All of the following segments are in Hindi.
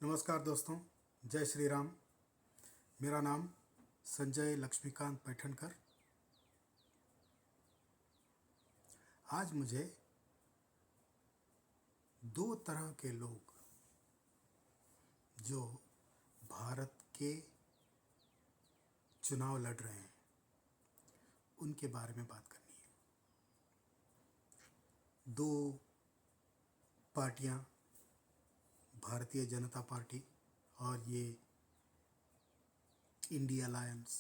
नमस्कार दोस्तों, जय श्री राम। मेरा नाम संजय लक्ष्मीकांत पैठनकर। आज मुझे दो तरह के लोग जो भारत के चुनाव लड़ रहे हैं उनके बारे में बात करनी है। दो पार्टियां, भारतीय जनता पार्टी और ये इंडिया अलायंस।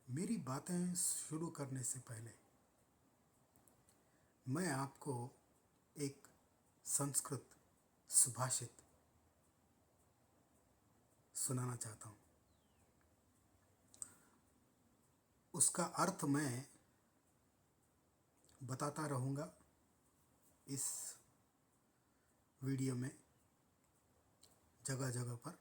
मेरी बातें शुरू करने से पहले मैं आपको एक संस्कृत सुभाषित सुनाना चाहता हूँ। उसका अर्थ मैं बताता रहूँगा इस वीडियो में जगह जगह पर।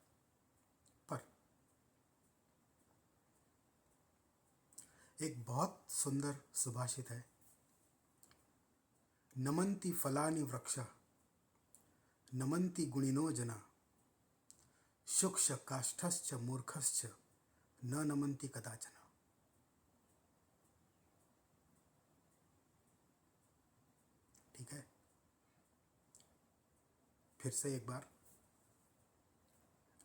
एक बहुत सुंदर सुभाषित है। नमन्ति फलानि वृक्षः नमन्ति गुणिनो जना शुक्ष काष्ठश्च मूर्खश्च न नमन्ति कदाचन। ठीक है, फिर से एक बार।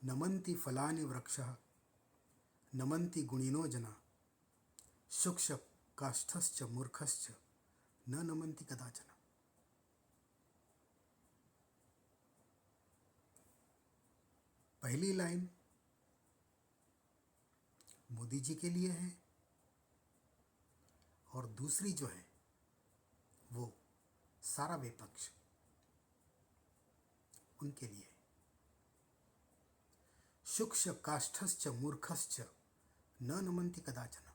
नमन्ति फलानि वृक्षः नमन्ति गुणिनो जना शुक्ष काष्ठश्च मूर्खश्च न नमन्ति कदाचन। पहली लाइन मोदी जी के लिए है और दूसरी जो है वो सारा विपक्ष उनके लिए है। शुक्ष काष्ठश्च मूर्खश्च न नमन्ति कदाचन।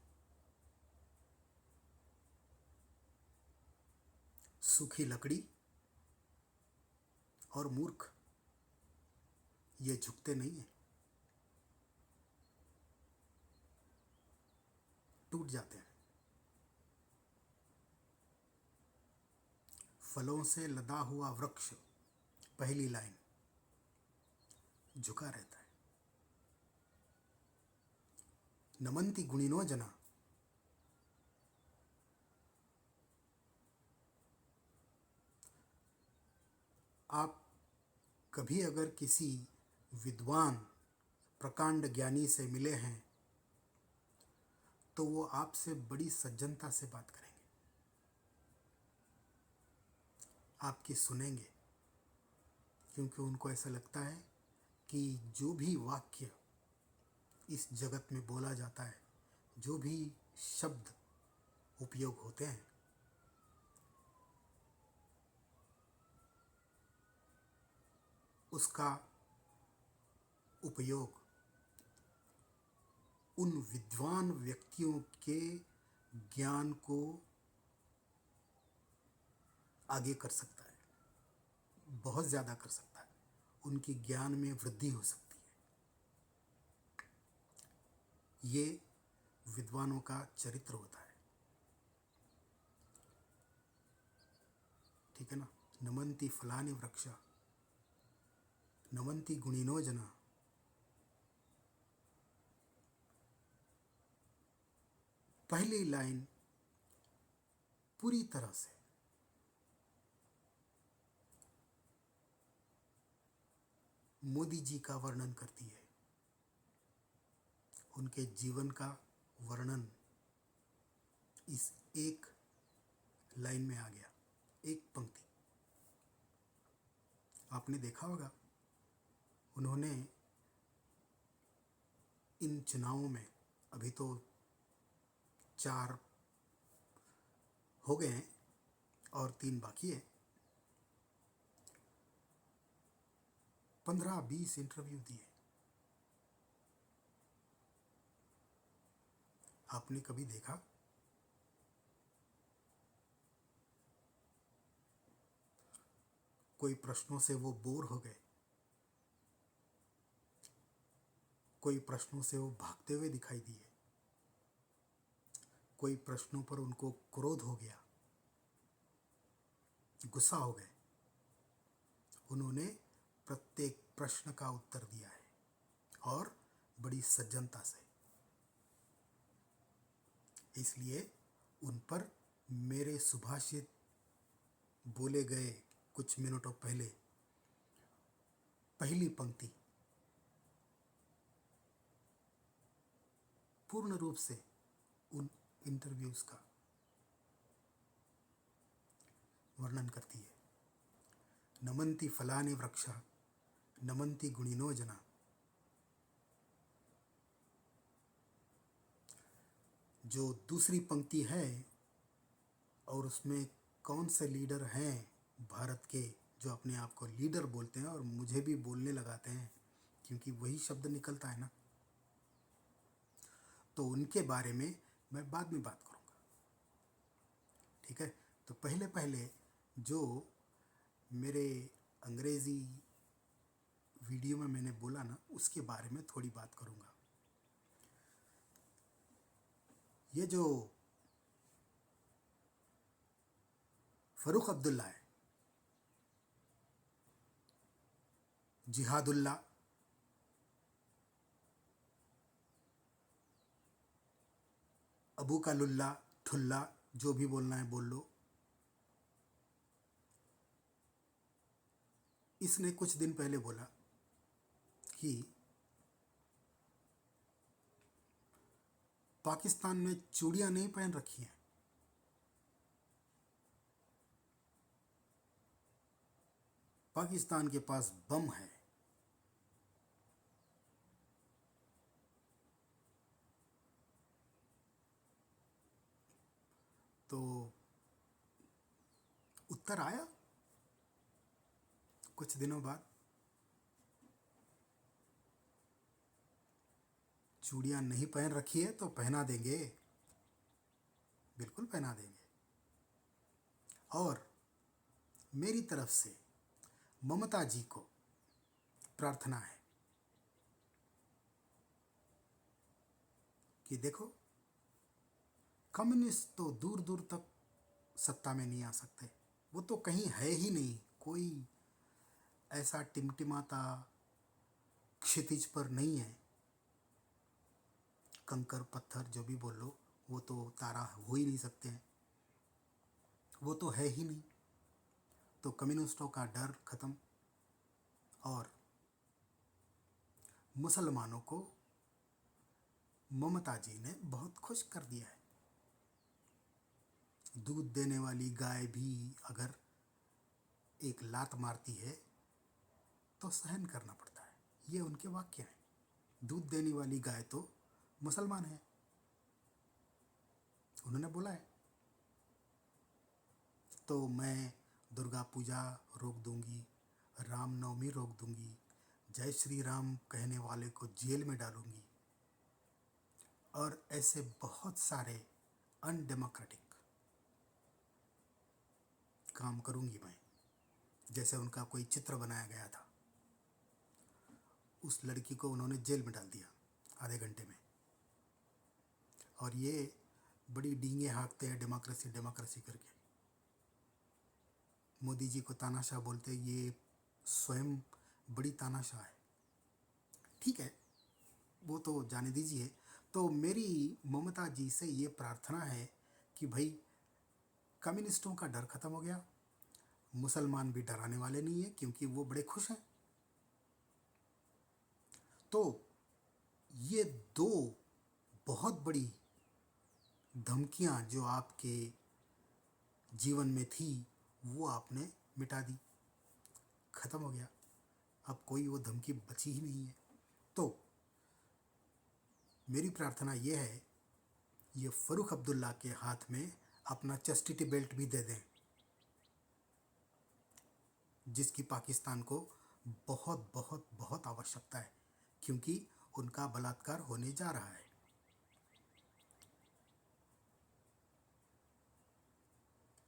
सूखी लकड़ी और मूर्ख ये झुकते नहीं हैं, टूट जाते हैं। फलों से लदा हुआ वृक्ष, पहली लाइन, झुका रहता है। नमन्ति गुणिनो जना, आप कभी अगर किसी विद्वान प्रकांड ज्ञानी से मिले हैं तो वो आपसे बड़ी सज्जनता से बात करेंगे, आपकी सुनेंगे, क्योंकि उनको ऐसा लगता है कि जो भी वाक्य इस जगत में बोला जाता है, जो भी शब्द उपयोग होते हैं, उसका उपयोग उन विद्वान व्यक्तियों के ज्ञान को आगे कर सकता है, बहुत ज़्यादा कर सकता है, उनकी ज्ञान में वृद्धि हो सकती है। ये विद्वानों का चरित्र होता है। ठीक है ना। नमन्ति फलानि वृक्षा नमन्ति गुणिनो जना। पहली लाइन पूरी तरह से मोदी जी का वर्णन करती है, उनके जीवन का वर्णन इस एक लाइन में आ गया, एक पंक्ति। आपने देखा होगा उन्होंने इन चुनावों में, अभी तो 4 हो गए हैं और 3 बाकी है, 15-20 इंटरव्यू दिए। आपने कभी देखा कोई प्रश्नों से वो बोर हो गए, कोई प्रश्नों से वो भागते हुए दिखाई दिए, कोई प्रश्नों पर उनको क्रोध हो गया, गुस्सा हो गए। उन्होंने प्रत्येक प्रश्न का उत्तर दिया है और बड़ी सज्जनता से। इसलिए उन पर मेरे सुभाषित बोले गए कुछ मिनटों पहले पहली पंक्ति पूर्ण रूप से उन इंटरव्यूज का वर्णन करती है। नमन्ति फलानि वृक्षा नमन्ति गुणिनो जना। जो दूसरी पंक्ति है और उसमें कौन से लीडर हैं भारत के जो अपने आप को लीडर बोलते हैं और मुझे भी बोलने लगाते हैं, क्योंकि वही शब्द निकलता है ना, तो उनके बारे में मैं बाद में बात करूँगा। ठीक है, तो पहले पहले जो मेरे अंग्रेज़ी वीडियो में मैंने बोला ना, उसके बारे में थोड़ी बात करूँगा। ये जो फ़ारूक अब्दुल्ला है, जिहादुल्ला, अबू का लुल्ला, ठुल्ला, जो भी बोलना है बोल लो, इसने कुछ दिन पहले बोला कि पाकिस्तान में चूड़ियां नहीं पहन रखी हैं, पाकिस्तान के पास बम है। तो उत्तर आया कुछ दिनों बाद, चूड़ियां नहीं पहन रखी है तो पहना देंगे, बिल्कुल पहना देंगे। और मेरी तरफ से ममता जी को प्रार्थना है कि देखो, कम्युनिस्ट तो दूर दूर तक सत्ता में नहीं आ सकते, वो तो कहीं है ही नहीं, कोई ऐसा टिमटिमाता क्षितिज पर नहीं है, कंकर पत्थर जो भी बोल लो, वो तो तारा हो ही नहीं सकते हैं, वो तो है ही नहीं। तो कम्युनिस्टों का डर खत्म और मुसलमानों को ममता जी ने बहुत खुश कर दिया है। दूध देने वाली गाय भी अगर एक लात मारती है तो सहन करना पड़ता है, ये उनके वाक्य हैं। दूध देने वाली गाय तो मुसलमान है, उन्होंने बोला है। तो मैं दुर्गा पूजा रोक दूंगी, रामनवमी रोक दूंगी, जय श्री राम कहने वाले को जेल में डालूंगी, और ऐसे बहुत सारे अनडेमोक्रेटिक काम करूंगी मैं। जैसे उनका कोई चित्र बनाया गया था, उस लड़की को उन्होंने जेल में डाल दिया आधे घंटे में, और ये बड़ी डींगे हाँकते हैं डेमोक्रेसी डेमोक्रेसी करके। मोदी जी को तानाशाह बोलते, ये स्वयं बड़ी तानाशाह है। ठीक है, वो तो जाने दीजिए। तो मेरी ममता जी से ये प्रार्थना है कि भाई, कम्युनिस्टों का डर खत्म हो गया, मुसलमान भी डराने वाले नहीं है क्योंकि वो बड़े खुश हैं। तो ये दो बहुत बड़ी धमकियां जो आपके जीवन में थी, वो आपने मिटा दी, खत्म हो गया, अब कोई वो धमकी बची ही नहीं है। तो मेरी प्रार्थना ये है, ये फ़ारूक अब्दुल्ला के हाथ में अपना चस्टिटी बेल्ट भी दे दें, जिसकी पाकिस्तान को बहुत बहुत बहुत आवश्यकता है, क्योंकि उनका बलात्कार होने जा रहा है।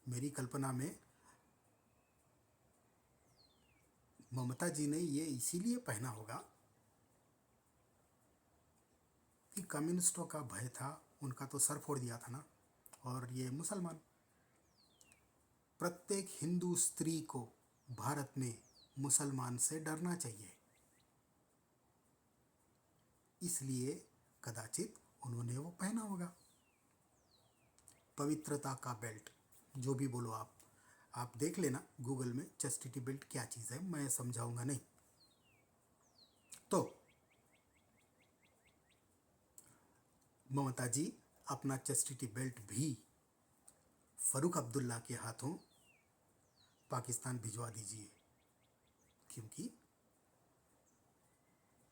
मेरी कल्पना में ममता जी ने ये इसीलिए पहना होगा कि कम्युनिस्टों का भय था, उनका तो सर फोड़ दिया था ना, और ये मुसलमान। प्रत्येक हिंदू स्त्री को भारत में मुसलमान से डरना चाहिए। इसलिए कदाचित उन्होंने वो पहना होगा। पवित्रता का बेल्ट, जो भी बोलो आप देख लेना गूगल में चेस्टिटी बेल्ट क्या चीज़ है, मैं समझाऊंगा नहीं। तो ममता जी अपना चेस्टिटी बेल्ट भी फ़ारूक अब्दुल्ला के हाथों पाकिस्तान भिजवा दीजिए, क्योंकि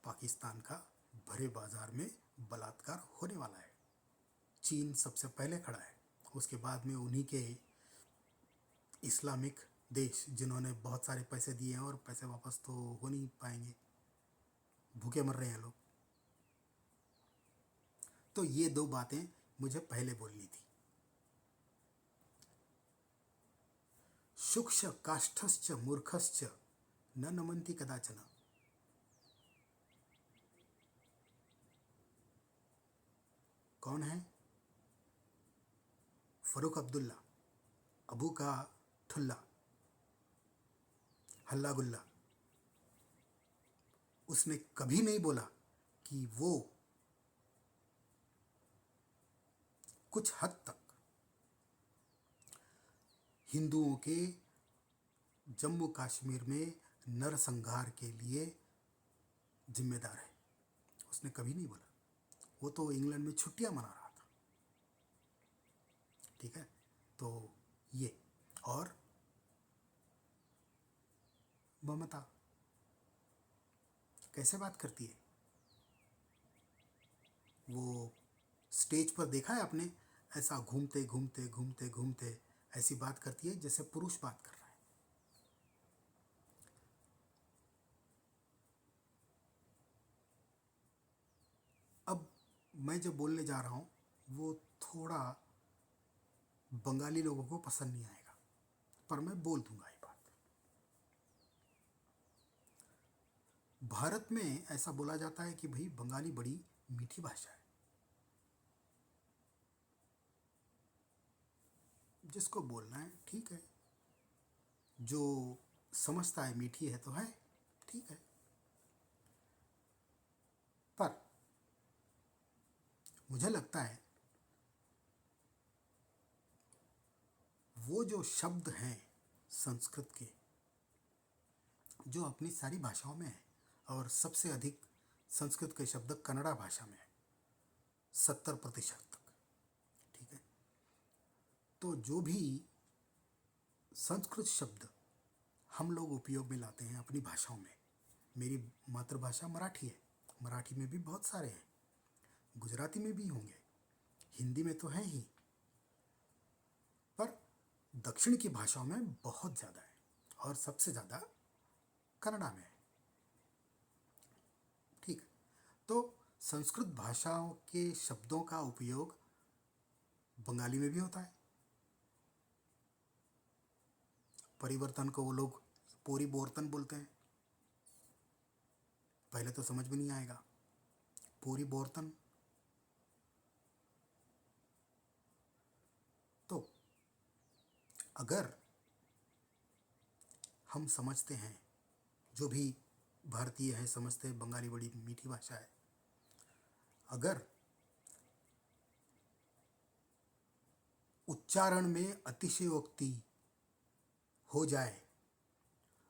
पाकिस्तान का भरे बाजार में बलात्कार होने वाला है। चीन सबसे पहले खड़ा है, उसके बाद में उन्हीं के इस्लामिक देश जिन्होंने बहुत सारे पैसे दिए हैं, और पैसे वापस तो हो नहीं पाएंगे, भूखे मर रहे हैं लोग। तो ये दो बातें मुझे पहले बोलनी थी। शुक्ष काष्ठश्च मूर्खश्च न नमन्ति कदाचन। कौन है? फ़ारूक अब्दुल्ला, अबू का ठुल्ला, हल्ला गुल्ला। उसने कभी नहीं बोला कि वो कुछ हद तक हिंदुओं के जम्मू कश्मीर में नरसंहार के लिए जिम्मेदार है। उसने कभी नहीं बोला। वो तो इंग्लैंड में छुट्टियां मना रहा था। ठीक है, तो ये। और ममता कैसे बात करती है, वो स्टेज पर देखा है आपने? ऐसा घूमते घूमते घूमते घूमते ऐसी बात करती है जैसे पुरुष बात कर रहा है। अब मैं जो बोलने जा रहा हूँ वो थोड़ा बंगाली लोगों को पसंद नहीं आएगा, पर मैं बोल दूंगा ये बात। भारत में ऐसा बोला जाता है कि भाई बंगाली बड़ी मीठी भाषा है। जिसको बोलना है ठीक है, जो समझता है मीठी है तो है, ठीक है। पर मुझे लगता है वो जो शब्द हैं संस्कृत के, जो अपनी सारी भाषाओं में है, और सबसे अधिक संस्कृत के शब्द कन्नड़ा भाषा में है, 70% तक। ठीक है, तो जो भी संस्कृत शब्द हम लोग उपयोग में लाते हैं अपनी भाषाओं में, मेरी मातृभाषा मराठी है, मराठी में भी बहुत सारे हैं, गुजराती में भी होंगे, हिंदी में तो है ही, पर दक्षिण की भाषाओं में बहुत ज़्यादा है, और सबसे ज़्यादा कन्नड़ा में है। ठीक है, तो संस्कृत भाषाओं के शब्दों का उपयोग बंगाली में भी होता है। परिवर्तन को वो लोग परिवर्तन बोलते हैं। पहले तो समझ में नहीं आएगा, परिवर्तन। तो अगर हम समझते हैं, जो भी भारतीय हैं समझते हैं बंगाली बड़ी मीठी भाषा है, अगर उच्चारण में अतिशयोक्ति हो जाए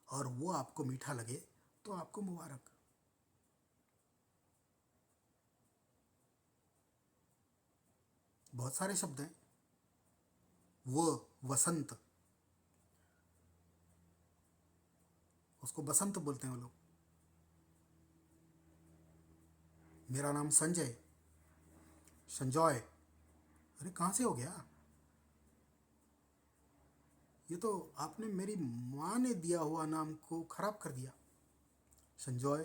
और वो आपको मीठा लगे तो आपको मुबारक। बहुत सारे शब्द हैं। वो वसंत, उसको बसंत बोलते हैं वो लोग। मेरा नाम संजय, संजॉय। अरे कहाँ से हो गया? ये तो आपने मेरी माँ ने दिया हुआ नाम को खराब कर दिया। संजॉय,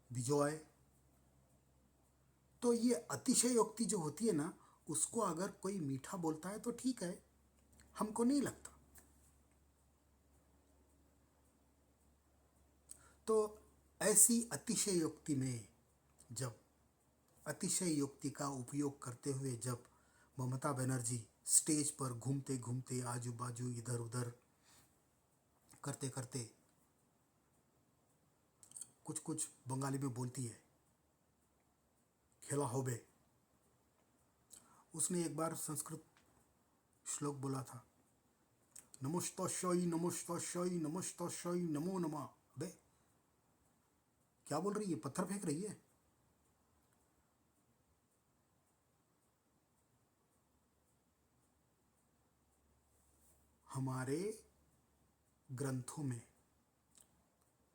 विजॉय। तो ये अतिशयोक्ति जो होती है ना, उसको अगर कोई मीठा बोलता है तो ठीक है, हमको नहीं लगता। तो ऐसी अतिशयोक्ति में, जब अतिशयोक्ति का उपयोग करते हुए जब ममता बनर्जी स्टेज पर घूमते घूमते आजू बाजू इधर उधर करते करते कुछ कुछ बंगाली में बोलती है, खेला होबे। उसने एक बार संस्कृत श्लोक बोला था, नमस्तस्यै नमस्तस्यै नमस्तस्यै नमो नमः। बे क्या बोल रही है, पत्थर फेंक रही है। हमारे ग्रंथों में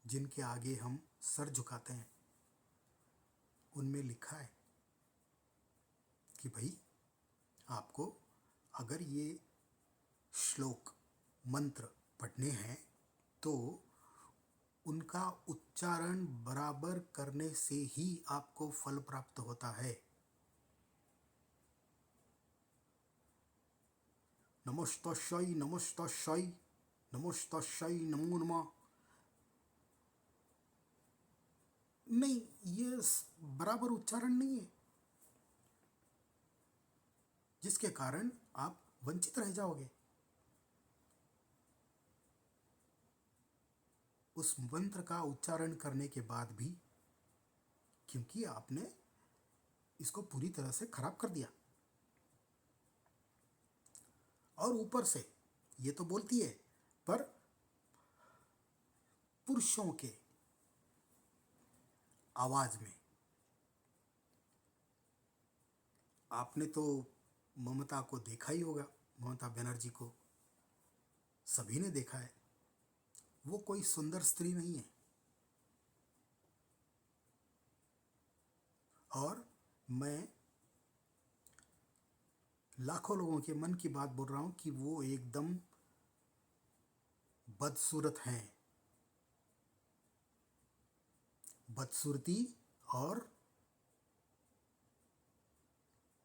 जिनके आगे हम सर झुकाते हैं उनमें लिखा है कि भाई आपको अगर ये श्लोक मंत्र पढ़ने हैं तो उनका उच्चारण बराबर करने से ही आपको फल प्राप्त होता है। नमस्तस्यै नमस्तस्यै नमस्तस्यै नमो नमः। नहीं, ये बराबर उच्चारण नहीं है, जिसके कारण आप वंचित रह जाओगे। उस मंत्र का उच्चारण करने के बाद भी, क्योंकि आपने इसको पूरी तरह से खराब कर दिया। और ऊपर से ये तो बोलती है, पर पुरुषों के आवाज में। आपने तो ममता को देखा ही होगा, ममता बनर्जी को सभी ने देखा है। वो कोई सुंदर स्त्री नहीं है। और मैं लाखों लोगों के मन की बात बोल रहा हूं कि वो एकदम बदसूरत हैं। बदसूरती और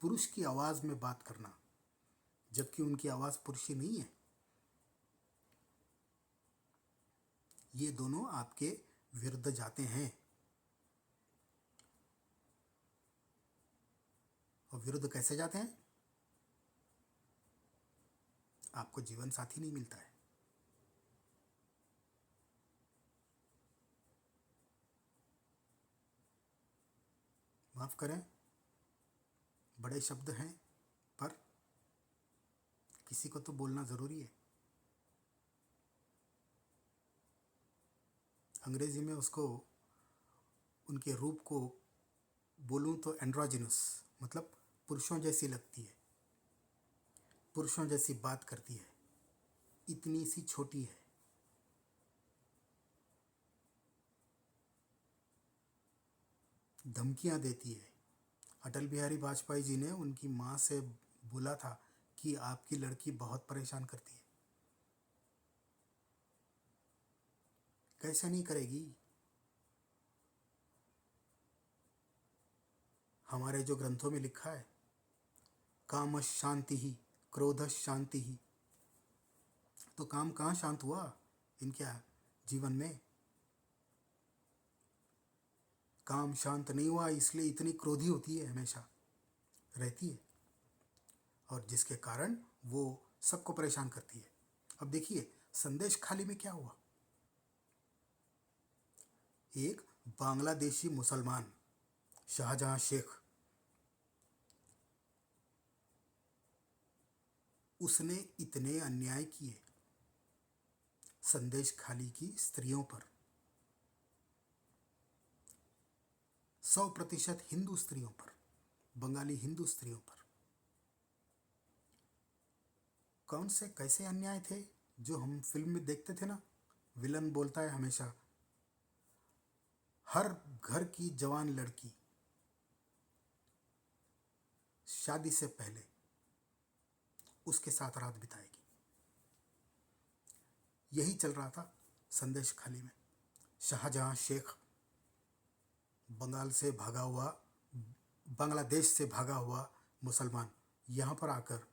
पुरुष की आवाज में बात करना, जबकि उनकी आवाज पुरुषी नहीं है, ये दोनों आपके विरुद्ध जाते हैं। और विरुद्ध कैसे जाते हैं? आपको जीवन साथी नहीं मिलता है। माफ करें, बड़े शब्द हैं, पर किसी को तो बोलना जरूरी है। अंग्रेजी में उसको, उनके रूप को बोलूं तो एंड्रोजिनस, मतलब पुरुषों जैसी लगती है, पुरुषों जैसी बात करती है, इतनी सी छोटी है। धमकियां देती है। अटल बिहारी वाजपेयी जी ने उनकी माँ से बोला था कि आपकी लड़की बहुत परेशान करती है। कैसे नहीं करेगी? हमारे जो ग्रंथों में लिखा है, काम शांति ही क्रोध शांति ही, तो काम कहाँ शांत हुआ इनके जीवन में? काम शांत नहीं हुआ, इसलिए इतनी क्रोधी होती है, हमेशा रहती है, और जिसके कारण वो सबको परेशान करती है। अब देखिए संदेश खाली में क्या हुआ। एक बांग्लादेशी मुसलमान शाहजहां शेख, उसने इतने अन्याय किए संदेश खाली की स्त्रियों पर, 100% हिंदू स्त्रियों पर, बंगाली हिंदू स्त्रियों पर। कौन से कैसे अन्याय थे जो हम फिल्म में देखते थे ना। विलन बोलता है हमेशा, हर घर की जवान लड़की शादी से पहले उसके साथ रात बिताएगी। यही चल रहा था संदेश खाली में। शाहजहां शेख बंगाल से भागा हुआ, बांग्लादेश से भागा हुआ मुसलमान यहाँ पर आकर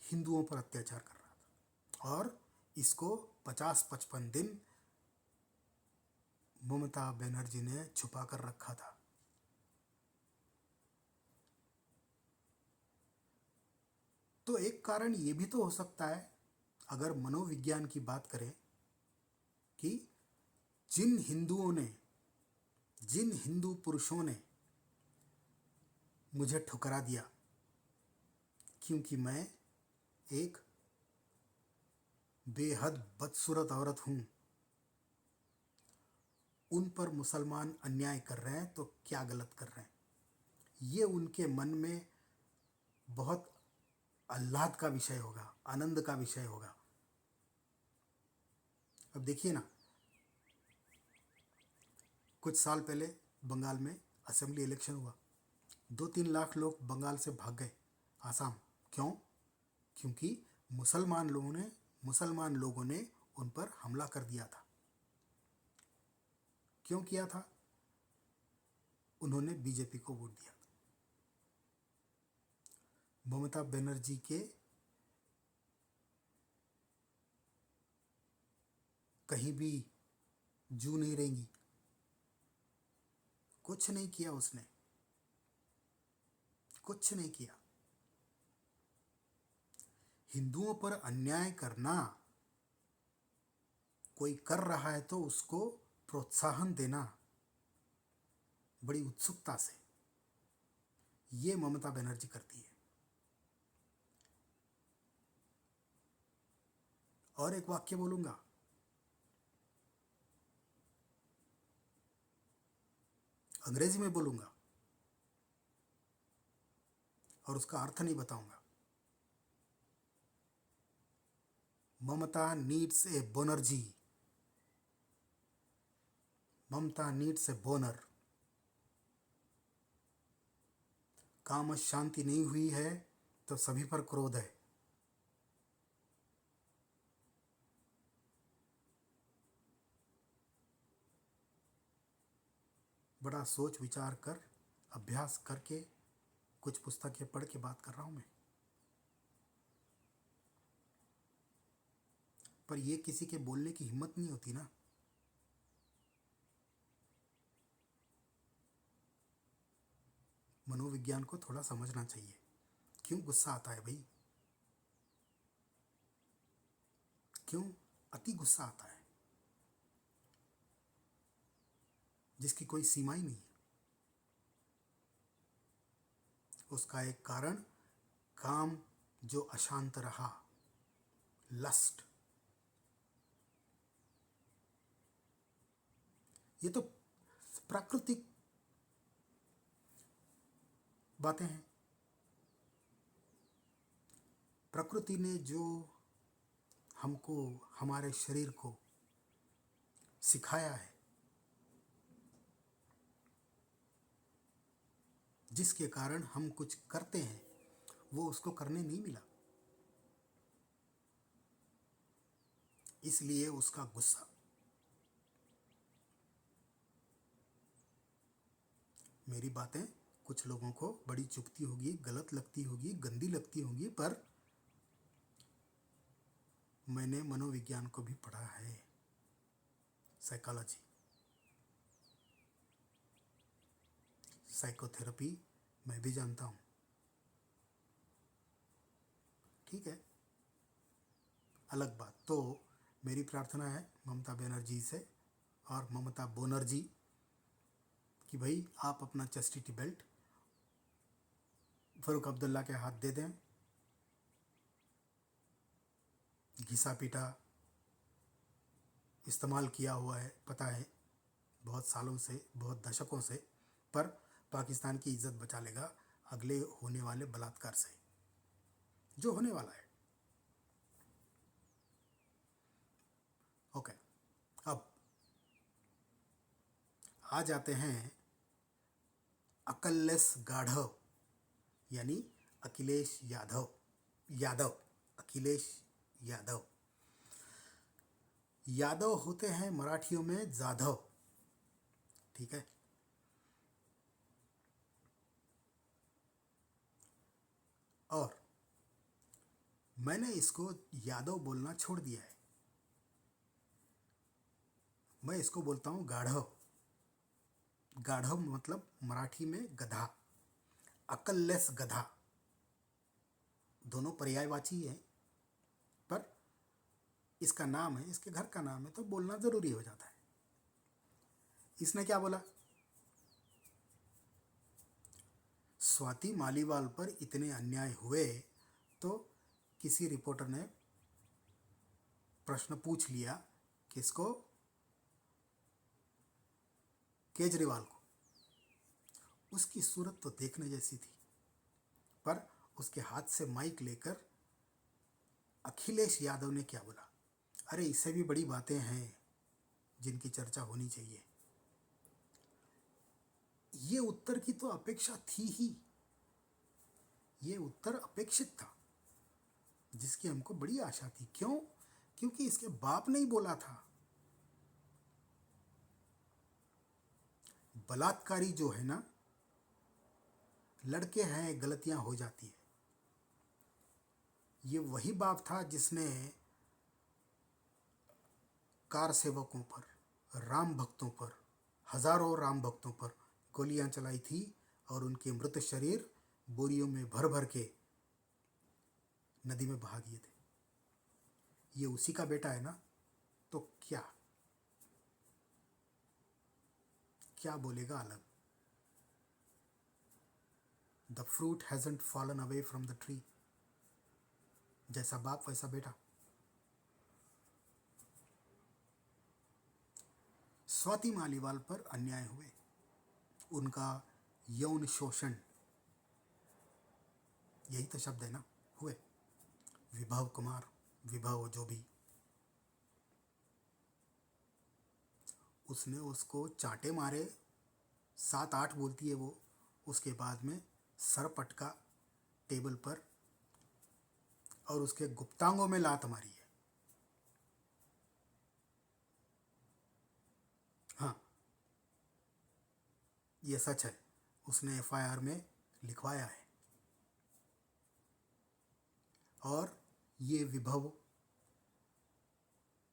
हिंदुओं पर अत्याचार कर रहा था, और इसको 50-55 दिन ममता बनर्जी ने छुपा कर रखा था। तो एक कारण ये भी तो हो सकता है, अगर मनोविज्ञान की बात करें, कि जिन हिंदुओं ने, जिन हिंदू पुरुषों ने मुझे ठुकरा दिया क्योंकि मैं एक बेहद बदसूरत औरत हूं, उन पर मुसलमान अन्याय कर रहे हैं, तो क्या गलत कर रहे हैं? ये उनके मन में बहुत आह्लाद का विषय होगा, आनंद का विषय होगा। अब देखिए ना, कुछ साल पहले बंगाल में असेंबली इलेक्शन हुआ, 2-3 लाख लोग बंगाल से भाग गए आसाम। क्यों? क्योंकि मुसलमान लोगों ने उन पर हमला कर दिया था। क्यों किया था? उन्होंने बीजेपी को वोट दिया। ममता बनर्जी के कहीं भी जू नहीं रहेंगी। कुछ नहीं किया उसने, कुछ नहीं किया। हिंदुओं पर अन्याय करना, कोई कर रहा है तो उसको प्रोत्साहन देना बड़ी उत्सुकता से, ये ममता बनर्जी करती है। और एक वाक्य बोलूंगा, अंग्रेजी में बोलूंगा और उसका अर्थ नहीं बताऊंगा। Mamata needs a Banerjee, Mamata needs a boner. काम शांति नहीं हुई है तो सभी पर क्रोध है। बड़ा सोच विचार कर, अभ्यास करके, कुछ पुस्तकें पढ़ के बात कर रहा हूं मैं। पर ये किसी के बोलने की हिम्मत नहीं होती ना। मनोविज्ञान को थोड़ा समझना चाहिए। क्यों गुस्सा आता है भाई? क्यों अति गुस्सा आता है, जिसकी कोई सीमा ही नहीं है? उसका एक कारण, काम जो अशांत रहा, लस्ट। ये तो प्राकृतिक बातें हैं। प्रकृति ने जो हमको, हमारे शरीर को सिखाया है, जिसके कारण हम कुछ करते हैं, वो उसको करने नहीं मिला, इसलिए उसका गुस्सा। मेरी बातें कुछ लोगों को बड़ी चुभती होगी, गलत लगती होगी, गंदी लगती होगी, पर मैंने मनोविज्ञान को भी पढ़ा है, साइकोलॉजी, साइकोथेरेपी मैं भी जानता हूँ। ठीक है, अलग बात। तो मेरी प्रार्थना है ममता बनर्जी से और ममता बनर्जी कि भाई आप अपना चस्टिटी बेल्ट फारूक अब्दुल्ला के हाथ दे दें। घिसा पीटा इस्तेमाल किया हुआ है, पता है, बहुत सालों से, बहुत दशकों से, पर पाकिस्तान की इज्जत बचा लेगा अगले होने वाले बलात्कार से, जो होने वाला है। ओके, अब आ जाते हैं अकललेस गाढ़व, यानी अखिलेश यादव। अखिलेश यादव। यादव होते हैं मराठियों में जाधव। ठीक है, और मैंने इसको यादव बोलना छोड़ दिया है, मैं इसको बोलता हूं गाढ़व। गाढ़व मतलब मराठी में गधा, अकललेस गधा। दोनों पर्यायवाची हैं, पर इसका नाम है, इसके घर का नाम है, तो बोलना ज़रूरी हो जाता है। इसने क्या बोला? स्वाति मालीवाल पर इतने अन्याय हुए तो किसी रिपोर्टर ने प्रश्न पूछ लिया, किसको? केजरीवाल को। उसकी सूरत तो देखने जैसी थी, पर उसके हाथ से माइक लेकर अखिलेश यादव ने क्या बोला? अरे इससे भी बड़ी बातें हैं जिनकी चर्चा होनी चाहिए। ये उत्तर की तो अपेक्षा थी ही, ये उत्तर अपेक्षित था, जिसकी हमको बड़ी आशा थी। क्यों? क्योंकि इसके बाप ने ही बोला था, बलात्कारी जो है ना, लड़के हैं, गलतियां हो जाती है। ये वही बाप था जिसने कार सेवकों पर, राम भक्तों पर, हजारों राम भक्तों पर गोलियां चलाई थी और उनके मृत शरीर बोरियों में भर भर के नदी में बहा दिए थे। ये उसी का बेटा है ना, तो क्या क्या बोलेगा अलग? The fruit hasn't fallen away from the tree. जैसा बाप वैसा बेटा। स्वाति मालीवाल पर अन्याय हुए, उनका यौन शोषण, यही तो शब्द है ना, हुए। विभव कुमार, विभव जो भी, उसने उसको चांटे मारे, 7-8 बोलती है वो। उसके बाद में सर पटका टेबल पर और उसके गुप्तांगों में लात मारी है। हाँ, ये सच है, उसने एफआईआर में लिखवाया है। और ये विभव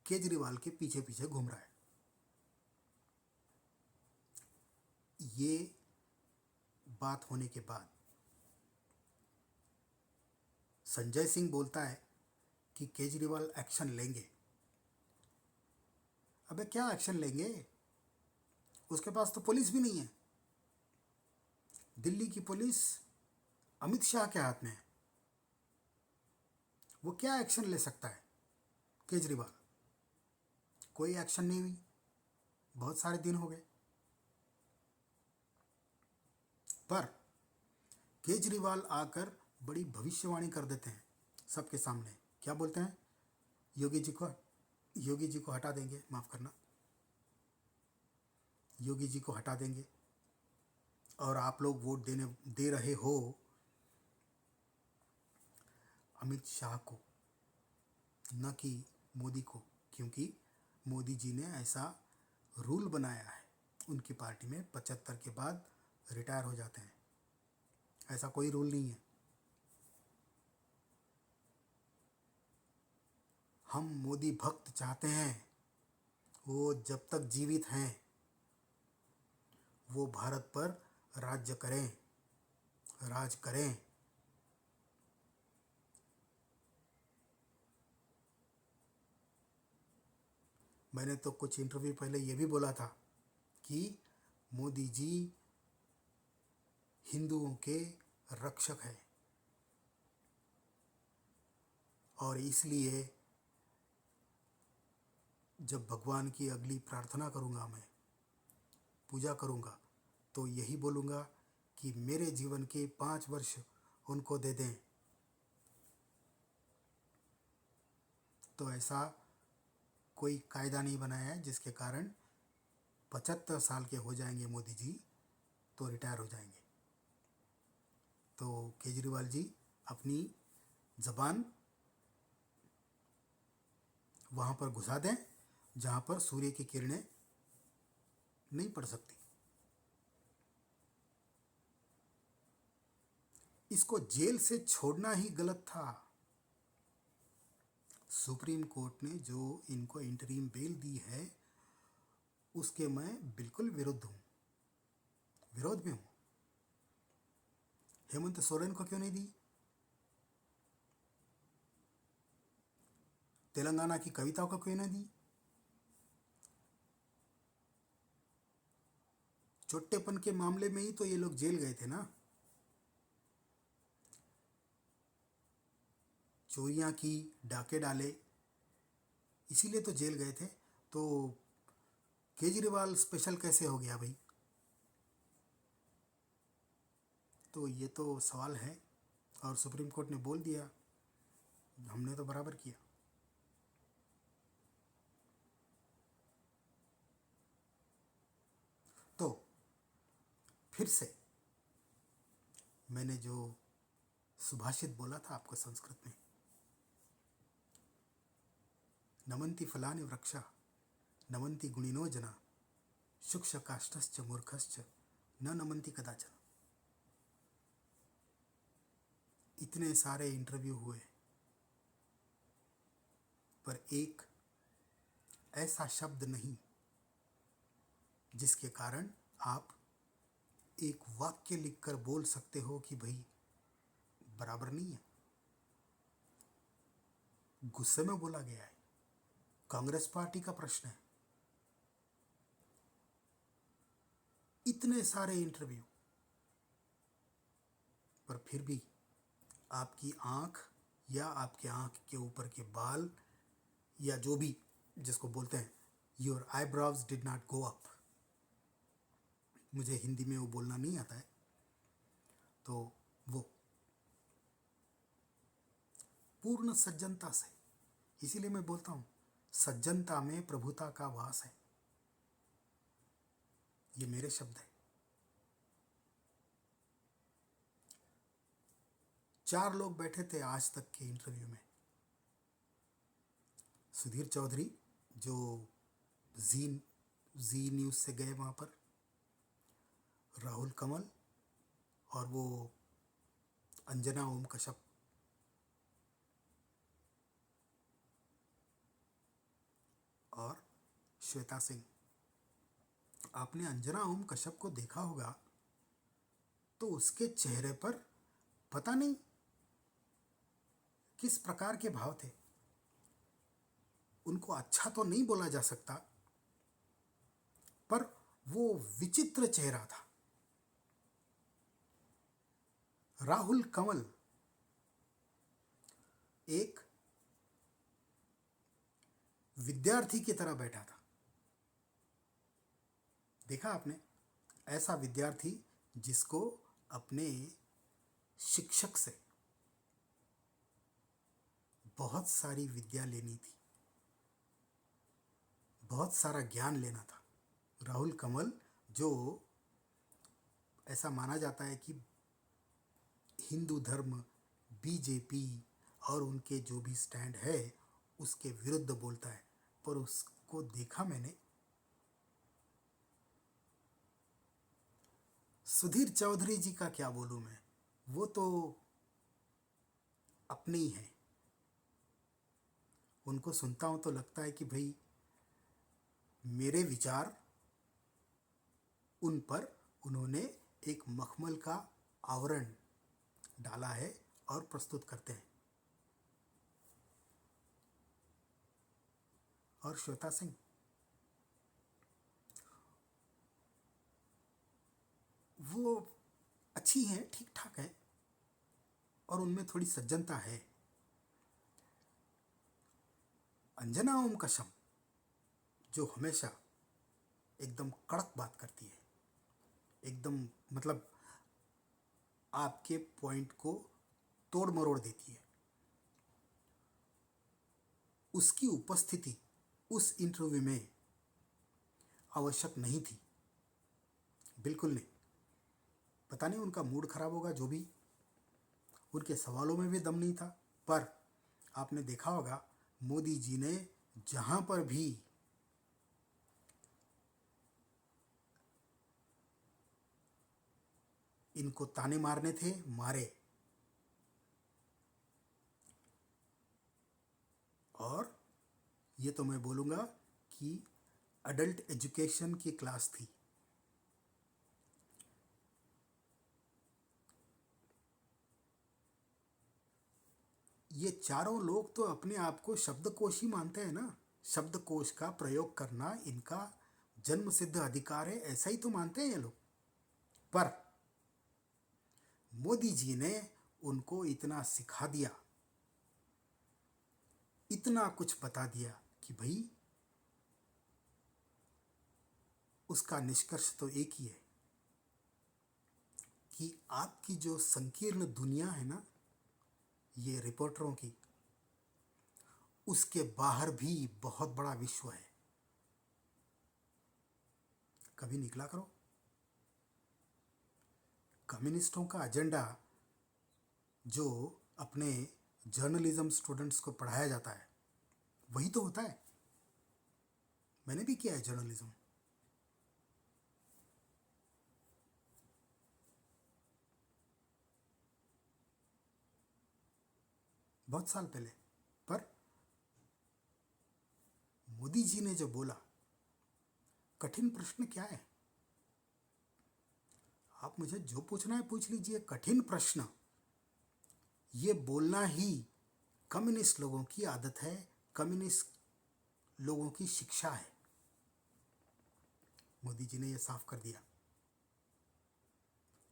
केजरीवाल के पीछे पीछे घूम रहा है। ये बात होने के बाद संजय सिंह बोलता है कि केजरीवाल एक्शन लेंगे। अबे क्या एक्शन लेंगे? उसके पास तो पुलिस भी नहीं है। दिल्ली की पुलिस अमित शाह के हाथ में है। वो क्या एक्शन ले सकता है केजरीवाल? कोई एक्शन नहीं हुई, बहुत सारे दिन हो गए। पर केजरीवाल आकर बड़ी भविष्यवाणी कर देते हैं सबके सामने। क्या बोलते हैं? योगी जी को हटा देंगे, माफ़ करना, योगी जी को हटा देंगे और आप लोग वोट दे रहे हो अमित शाह को, न कि मोदी को, क्योंकि मोदी जी ने ऐसा रूल बनाया है उनकी पार्टी में, 75 के बाद रिटायर हो जाते हैं। ऐसा कोई रूल नहीं है। हम मोदी भक्त चाहते हैं, वो जब तक जीवित हैं वो भारत पर राज्य करें, राज करें। मैंने तो कुछ इंटरव्यू पहले ये भी बोला था कि मोदी जी हिंदुओं के रक्षक हैं और इसलिए जब भगवान की अगली प्रार्थना करूँगा, मैं पूजा करूँगा, तो यही बोलूँगा कि मेरे जीवन के 5 वर्ष उनको दे दें। तो ऐसा कोई कायदा नहीं बनाया है जिसके कारण 75 साल के हो जाएंगे मोदी जी तो रिटायर हो जाएंगे। तो केजरीवाल जी अपनी ज़बान वहाँ पर घुसा दें जहाँ पर सूर्य की किरणें नहीं पड़ सकती। इसको जेल से छोड़ना ही गलत था। सुप्रीम कोर्ट ने जो इनको इंटरिम बेल दी है उसके मैं बिल्कुल विरुद्ध हूँ, विरोध में हूँ। हेमंत सोरेन को क्यों नहीं दी? तेलंगाना की कविताओं को क्यों नहीं दी? चोट्टेपन के मामले में ही तो ये लोग जेल गए थे ना। चोरियां की, डाके डाले, इसीलिए तो जेल गए थे। तो केजरीवाल स्पेशल कैसे हो गया भाई? तो ये तो सवाल है, और सुप्रीम कोर्ट ने बोल दिया, हमने तो बराबर किया। तो फिर से मैंने जो सुभाषित बोला था आपको संस्कृत में, नमन्ति फलानि वृक्षा नमन्ति गुणिनो जना शुक्ष काष्ठश्च मूर्खश्च न नमन्ति कदाचन। इतने सारे इंटरव्यू हुए, पर एक ऐसा शब्द नहीं जिसके कारण आप एक वाक्य लिखकर बोल सकते हो कि भाई बराबर नहीं है। गुस्से में बोला गया है, कांग्रेस पार्टी का प्रश्न है। इतने सारे इंटरव्यू, पर फिर भी आपकी आंख या आपके आंख के ऊपर के बाल या जो भी जिसको बोलते हैं, your eyebrows did not go up. मुझे हिंदी में वो बोलना नहीं आता है, तो वो पूर्ण सज्जनता से, इसीलिए मैं बोलता हूं सज्जनता में प्रभुता का वास है। ये मेरे शब्द है। 4 लोग बैठे थे आज तक के इंटरव्यू में। सुधीर चौधरी जो जी न्यूज़ से गए वहाँ पर, राहुल कमल, और वो अंजना ओम कश्यप। और श्वेता सिंह। आपने अंजना ओम कश्यप को देखा होगा तो उसके चेहरे पर पता नहीं किस प्रकार के भाव थे। उनको अच्छा तो नहीं बोला जा सकता, पर वो विचित्र चेहरा था। राहुल कमल एक विद्यार्थी की तरह बैठा था। देखा आपने? ऐसा विद्यार्थी जिसको अपने शिक्षक से बहुत सारी विद्या लेनी थी, बहुत सारा ज्ञान लेना था। राहुल कमल जो ऐसा माना जाता है कि हिंदू धर्म, बीजेपी और उनके जो भी स्टैंड है उसके विरुद्ध बोलता है, पर उसको देखा मैंने। सुधीर चौधरी जी का क्या बोलूं मैं, वो तो अपने ही हैं। उनको सुनता हूं तो लगता है कि भाई मेरे विचार उन पर उन्होंने एक मखमल का आवरण डाला है और प्रस्तुत करते हैं। और श्वेता सिंह, वो अच्छी हैं, ठीक ठाक है, और उनमें थोड़ी सज्जनता है। अंजना ओम कश्यप जो हमेशा एकदम कड़क बात करती है, एकदम मतलब आपके पॉइंट को तोड़ मरोड़ देती है, उसकी उपस्थिति उस इंटरव्यू में आवश्यक नहीं थी, बिल्कुल नहीं। पता नहीं उनका मूड खराब होगा, जो भी, उनके सवालों में भी दम नहीं था। पर आपने देखा होगा मोदी जी ने जहां पर भी इनको ताने मारने थे, मारे। और ये तो मैं बोलूँगा कि अडल्ट एजुकेशन की क्लास थी। ये चारों लोग तो अपने आप को शब्दकोश ही मानते हैं ना। शब्दकोश का प्रयोग करना इनका जन्म सिद्ध अधिकार है, ऐसा ही तो मानते हैं ये लोग। पर मोदी जी ने उनको इतना सिखा दिया, इतना कुछ बता दिया कि भाई उसका निष्कर्ष तो एक ही है कि आपकी जो संकीर्ण दुनिया है ना, ये रिपोर्टरों की, उसके बाहर भी बहुत बड़ा विश्व है। कभी निकला करो। कम्युनिस्टों का एजेंडा जो अपने जर्नलिज्म स्टूडेंट्स को पढ़ाया जाता है वही तो होता है। मैंने भी किया है जर्नलिज्म। बहुत साल पहले। पर मोदी जी ने जो बोला, कठिन प्रश्न क्या है? आप मुझे जो पूछना है पूछ लीजिए। कठिन प्रश्न ये बोलना ही कम्युनिस्ट लोगों की आदत है, कम्युनिस्ट लोगों की शिक्षा है। मोदी जी ने यह साफ कर दिया,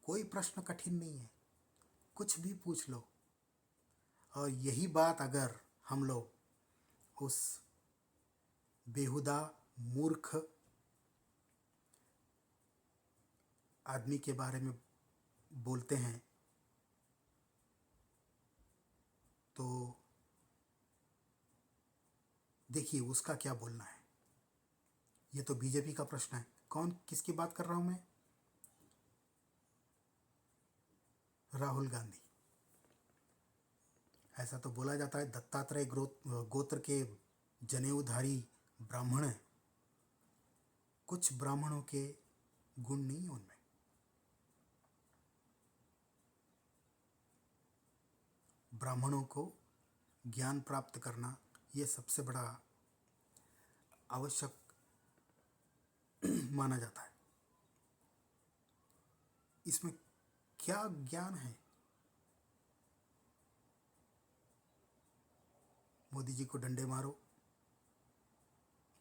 कोई प्रश्न कठिन नहीं है, कुछ भी पूछ लो। और यही बात अगर हम लोग उस बेहुदा मूर्ख आदमी के बारे में बोलते हैं तो देखिए उसका क्या बोलना है। ये तो बीजेपी का प्रश्न है। कौन, किसकी बात कर रहा हूं मैं? राहुल गांधी। ऐसा तो बोला जाता है दत्तात्रेय गोत्र के जनेऊधारी ब्राह्मण हैं। कुछ ब्राह्मणों के गुण नहीं है उनमें। ब्राह्मणों को ज्ञान प्राप्त करना ये सबसे बड़ा आवश्यक माना जाता है। इसमें क्या ज्ञान है? मोदी जी को डंडे मारो,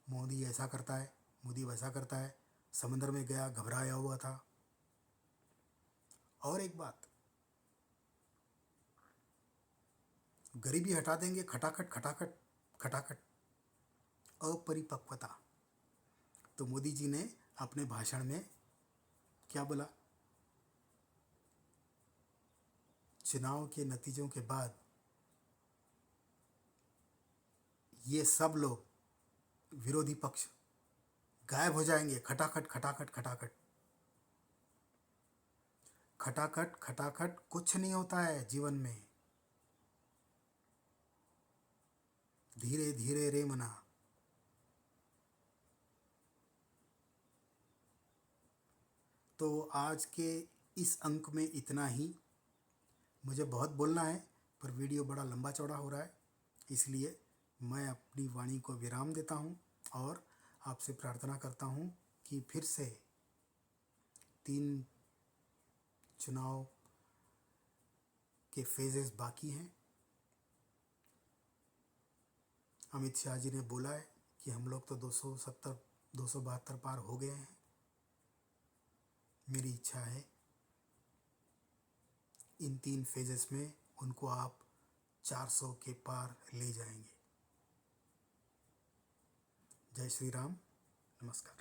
मोदी ऐसा करता है, मोदी वैसा करता है, समंदर में गया घबराया हुआ था। और एक बात, गरीबी हटा देंगे, खटाखट खटाखट खटाखट। अपरिपक्वता। तो मोदी जी ने अपने भाषण में क्या बोला? चुनाव के नतीजों के बाद ये सब लोग विरोधी पक्ष गायब हो जाएंगे, खटाखट खटाखट खटाखट खटाखट खटाखट। कुछ नहीं होता है जीवन में। धीरे धीरे रे मना। तो आज के इस अंक में इतना ही। मुझे बहुत बोलना है पर वीडियो बड़ा लंबा चौड़ा हो रहा है, इसलिए मैं अपनी वाणी को विराम देता हूँ और आपसे प्रार्थना करता हूँ कि फिर से 3 चुनाव के फेजेस बाकी हैं। अमित शाह जी ने बोला है कि हम लोग तो 272 पार हो गए हैं। मेरी इच्छा है इन 3 फेजेस में उनको आप 400 के पार ले जाएंगे। जय श्री राम। नमस्कार।